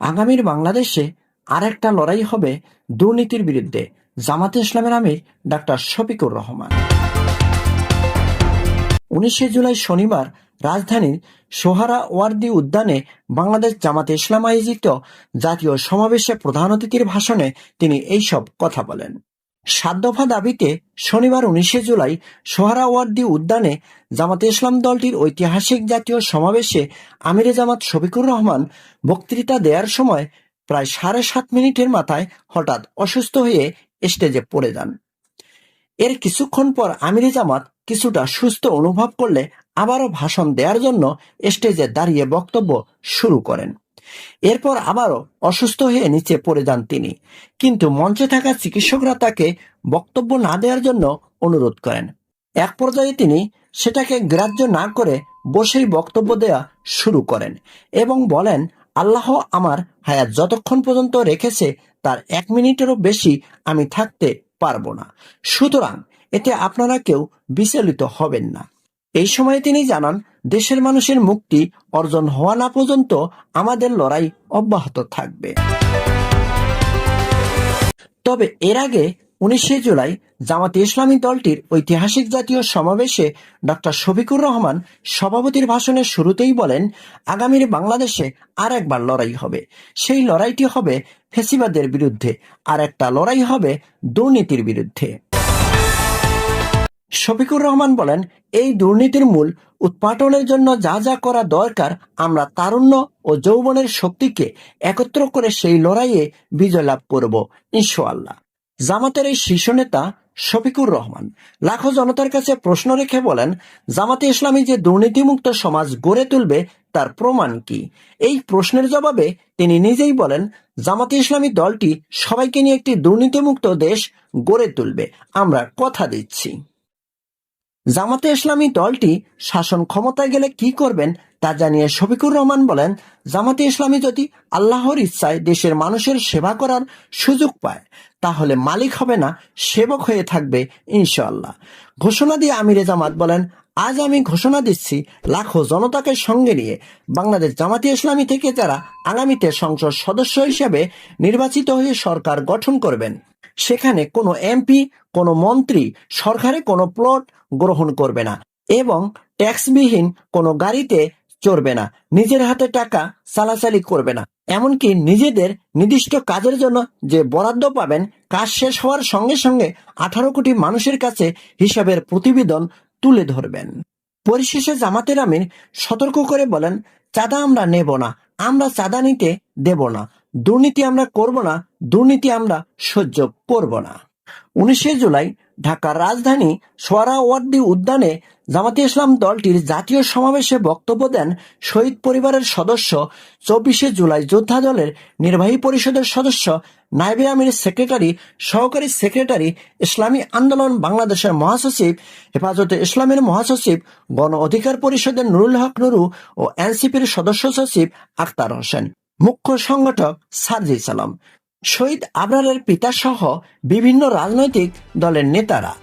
আগামীর বাংলাদেশে আরেকটা লড়াই হবে দুর্নীতির বিরুদ্ধে। জামাতে ইসলামের আমির ডাক্তার শফিকুর রহমান 19 জুলাই শনিবার রাজধানীর সোহরাওয়ার্দী উদ্যানে বাংলাদেশ জামাতে ইসলাম আয়োজিত জাতীয় সমাবেশে প্রধান অতিথির ভাষণে তিনি এইসব কথা বলেন। 7 দফা দাবিতে শনিবার 19 জুলাই সোহরাওয়ার্দী উদ্যানে জামাতে ইসলাম দলটির ঐতিহাসিক জাতীয় সমাবেশে আমিরে জামাত শফিকুর রহমান বক্তৃতা দেওয়ার সময় প্রায় 7.5 মিনিটের মাথায় হঠাৎ অসুস্থ হয়ে স্টেজে পড়ে যান। এর কিছুক্ষণ পর আমিরে জামাত কিছুটা সুস্থ অনুভব করলে আবারও ভাষণ দেওয়ার জন্য স্টেজে দাঁড়িয়ে বক্তব্য শুরু করেন। এরপর আবারও অসুস্থ হয়ে নিচে পড়ে যান তিনি, কিন্তু মঞ্চে থাকা চিকিৎসকরা তাকে বক্তব্য না দেওয়ার জন্য অনুরোধ করেন। এক পর্যায়ে তিনি সেটাকে গ্রাহ্য না করে বসেই বক্তব্য দেওয়া শুরু করেন এবং বলেন, আল্লাহ আমার হায়াত যতক্ষণ পর্যন্ত রেখেছে তার 1 মিনিটেরও বেশি আমি থাকতে পারবো না, সুতরাং এতে আপনারা কেউ বিচলিত হবেন না। এই সময় তিনি জানান, দেশের মানুষের মুক্তি অর্জন হওয়া না পর্যন্ত আমাদের লড়াই অব্যাহত থাকবে। তবে এর আগে 19 জুলাই জামাতে ইসলামী দলটির ঐতিহাসিক জাতীয় সমাবেশে ডক্টর শফিকুর রহমান সভাপতির ভাষণের শুরুতেই বলেন, আগামীর বাংলাদেশে আর একবার লড়াই হবে। সেই লড়াইটি হবে ফ্যাসিবাদের বিরুদ্ধে, আর একটা লড়াই হবে দুর্নীতির বিরুদ্ধে। শফিকুর রহমান বলেন, এই দুর্নীতির মূল উৎপাটনের জন্য যা যা করা দরকার, আমরা তারুণ্য ও যৌবনের শক্তিকে একত্র করে সেই লড়াইয়ে বিজয় লাভ করব ইনশাআল্লাহ। জামাতের এই শীর্ষ নেতা শফিকুর রহমান লাখো জনতার কাছে প্রশ্ন রেখে বলেন, জামাতে ইসলামী যে দুর্নীতিমুক্ত সমাজ গড়ে তুলবে তার প্রমাণ কি? এই প্রশ্নের জবাবে তিনি নিজেই বলেন, জামাতে ইসলামী দলটি সবাইকে নিয়ে একটি দুর্নীতিমুক্ত দেশ গড়ে তুলবে, আমরা কথা দিচ্ছি। জামাতে ইসলামী দলটি শাসন ক্ষমতায় গেলে কি করবেন তা জানিয়ে শফিকুর রহমান বলেন, জামাতে ইসলামী যদি আল্লাহর ইচ্ছায় দেশের মানুষের সেবা করার সুযোগ পায় তাহলে মালিক হবে না, সেবক হয়ে থাকবে ইনশাআল্লাহ। ঘোষণা দিয়ে আমিরে জামাত বলেন, আজ আমি ঘোষণা দিচ্ছি, লাখো জনতাকে সঙ্গে নিয়ে বাংলাদেশ জামাতে ইসলামী থেকে যারা আগামীতে সংসদ সদস্য হিসেবে নির্বাচিত হয়ে সরকার গঠন করবেন, সেখানে কোনো এমপি, কোনো মন্ত্রী সরকারে কোনো প্লট গ্রহণ করবে না এবং ট্যাক্সবিহীন কোনো গাড়িতে চড়বে না, নিজের হাতে টাকা চালাচালি করবে না, এমনকি নিজেদের নির্দিষ্ট কাজের জন্য যে বরাদ্দ পাবেন, কাজ শেষ হওয়ার সঙ্গে সঙ্গে 18 কোটি মানুষের কাছে হিসাবের প্রতিবেদন তুলে ধরবেন। পরিশেষে জামাতের আমির সতর্ক করে বলেন, চাঁদা আমরা নেব না, আমরা চাঁদা নিতে দেব না, দুর্নীতি আমরা করব না, দুর্নীতি আমরা সহ্য করব না। 19 জুলাই ঢাকার রাজধানী সোহরাওয়ার্দী উদ্যানে জামাতে ইসলাম দলটির জাতীয় সমাবেশে বক্তব্য দেন শহীদ পরিবারের সদস্য, 24 জুলাই যোদ্ধা দলের নির্বাহী পরিষদের সদস্য, নায়েবে আমির সেক্রেটারি, সহকারী সেক্রেটারি, ইসলামী আন্দোলন বাংলাদেশের মহাসচিব, হেফাজতে ইসলামের মহাসচিব, গণ অধিকার পরিষদের নুরুল হক নুরু ও এনসিপির সদস্য সচিব আখতার হোসেন, মুখ্য সংগঠক সার্জিস আলম, শহীদ আবরারের পিতা সহ বিভিন্ন রাজনৈতিক দলের নেতারা।